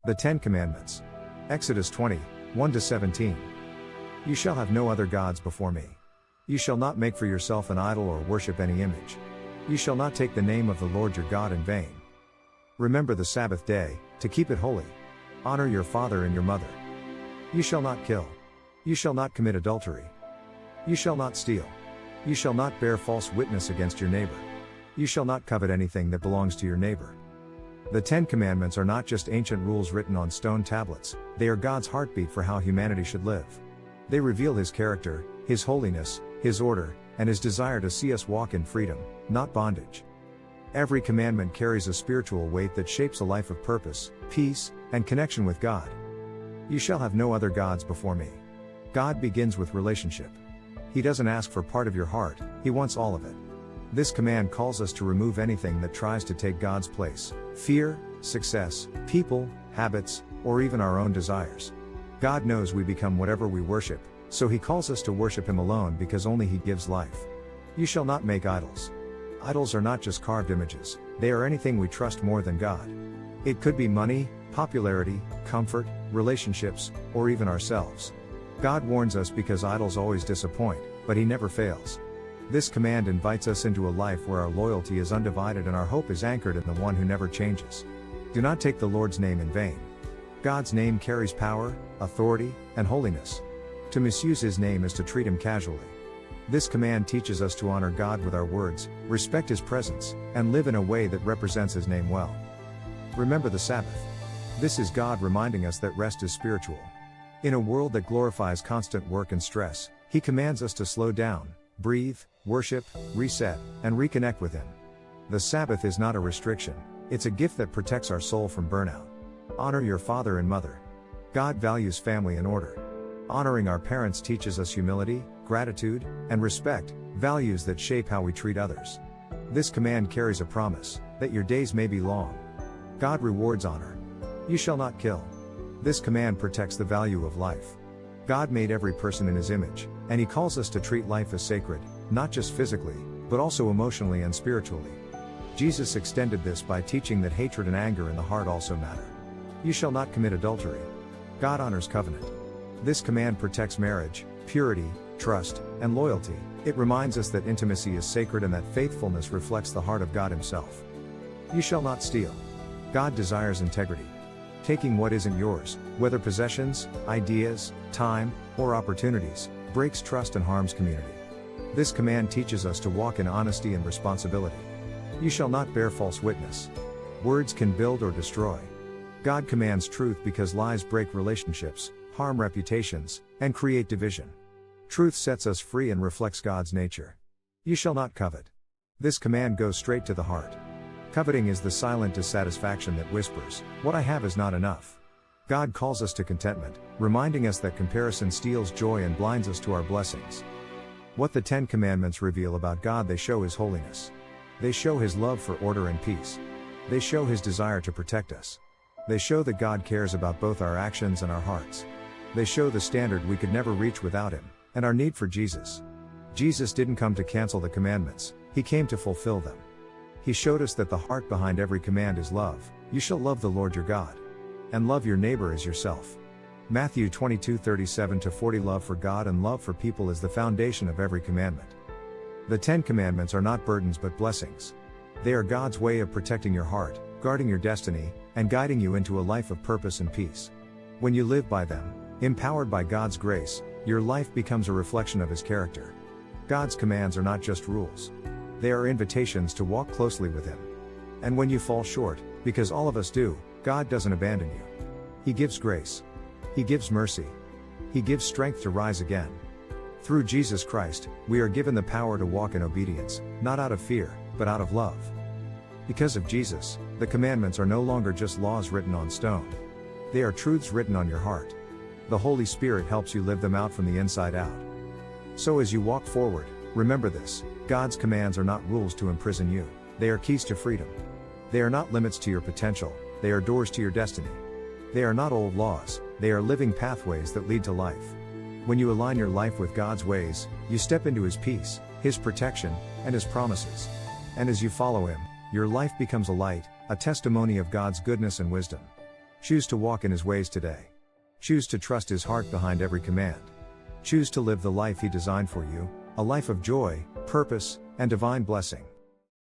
The Ten Commandments. Exodus 20, 1-17. You shall have no other gods before me. You shall not make for yourself an idol or worship any image. You shall not take the name of the Lord your God in vain. Remember the Sabbath day, to keep it holy. Honor your father and your mother. You shall not kill. You shall not commit adultery. You shall not steal. You shall not bear false witness against your neighbor. You shall not covet anything that belongs to your neighbor. The Ten Commandments are not just ancient rules written on stone tablets, they are God's heartbeat for how humanity should live. They reveal His character, His holiness, His order, and His desire to see us walk in freedom, not bondage. Every commandment carries a spiritual weight that shapes a life of purpose, peace, and connection with God. You shall have no other gods before me. God begins with relationship. He doesn't ask for part of your heart, He wants all of it. This command calls us to remove anything that tries to take God's place: fear, success, people, habits, or even our own desires. God knows we become whatever we worship, so He calls us to worship Him alone because only He gives life. You shall not make idols. Idols are not just carved images, they are anything we trust more than God. It could be money, popularity, comfort, relationships, or even ourselves. God warns us because idols always disappoint, but He never fails. This command invites us into a life where our loyalty is undivided and our hope is anchored in the one who never changes. Do not take the Lord's name in vain. God's name carries power, authority, and holiness. To misuse His name is to treat Him casually. This command teaches us to honor God with our words, respect His presence, and live in a way that represents His name well. Remember the Sabbath. This is God reminding us that rest is spiritual. In a world that glorifies constant work and stress, He commands us to slow down, breathe, worship, reset, and reconnect with Him. The Sabbath is not a restriction, it's a gift that protects our soul from burnout. Honor your father and mother. God values family and order. Honoring our parents teaches us humility, gratitude, and respect, values that shape how we treat others. This command carries a promise, that your days may be long. God rewards honor. You shall not kill. This command protects the value of life. God made every person in His image, and He calls us to treat life as sacred, not just physically, but also emotionally and spiritually. Jesus extended this by teaching that hatred and anger in the heart also matter. You shall not commit adultery. God honors covenant. This command protects marriage, purity, trust, and loyalty. It reminds us that intimacy is sacred and that faithfulness reflects the heart of God Himself. You shall not steal. God desires integrity. Taking what isn't yours, whether possessions, ideas, time, or opportunities, breaks trust and harms community. This command teaches us to walk in honesty and responsibility. You shall not bear false witness. Words can build or destroy. God commands truth because lies break relationships, harm reputations, and create division. Truth sets us free and reflects God's nature. You shall not covet. This command goes straight to the heart. Coveting is the silent dissatisfaction that whispers, "What I have is not enough." God calls us to contentment, reminding us that comparison steals joy and blinds us to our blessings. What the Ten Commandments reveal about God: they show His holiness. They show His love for order and peace. They show His desire to protect us. They show that God cares about both our actions and our hearts. They show the standard we could never reach without Him, and our need for Jesus. Jesus didn't come to cancel the commandments, He came to fulfill them. He showed us that the heart behind every command is love. You shall love the Lord your God. And love your neighbor as yourself. Matthew 22:37-40. Love for God and love for people is the foundation of every commandment. The Ten Commandments are not burdens but blessings. They are God's way of protecting your heart, guarding your destiny, and guiding you into a life of purpose and peace. When you live by them, empowered by God's grace, your life becomes a reflection of His character. God's commands are not just rules. They are invitations to walk closely with Him. And when you fall short, because all of us do, God doesn't abandon you. He gives grace. He gives mercy. He gives strength to rise again. Through Jesus Christ, we are given the power to walk in obedience, not out of fear, but out of love. Because of Jesus, the commandments are no longer just laws written on stone. They are truths written on your heart. The Holy Spirit helps you live them out from the inside out. So as you walk forward, remember this: God's commands are not rules to imprison you, they are keys to freedom. They are not limits to your potential, they are doors to your destiny. They are not old laws, they are living pathways that lead to life. When you align your life with God's ways, you step into His peace, His protection, and His promises. And as you follow Him, your life becomes a light, a testimony of God's goodness and wisdom. Choose to walk in His ways today. Choose to trust His heart behind every command. Choose to live the life He designed for you, a life of joy, purpose, and divine blessing.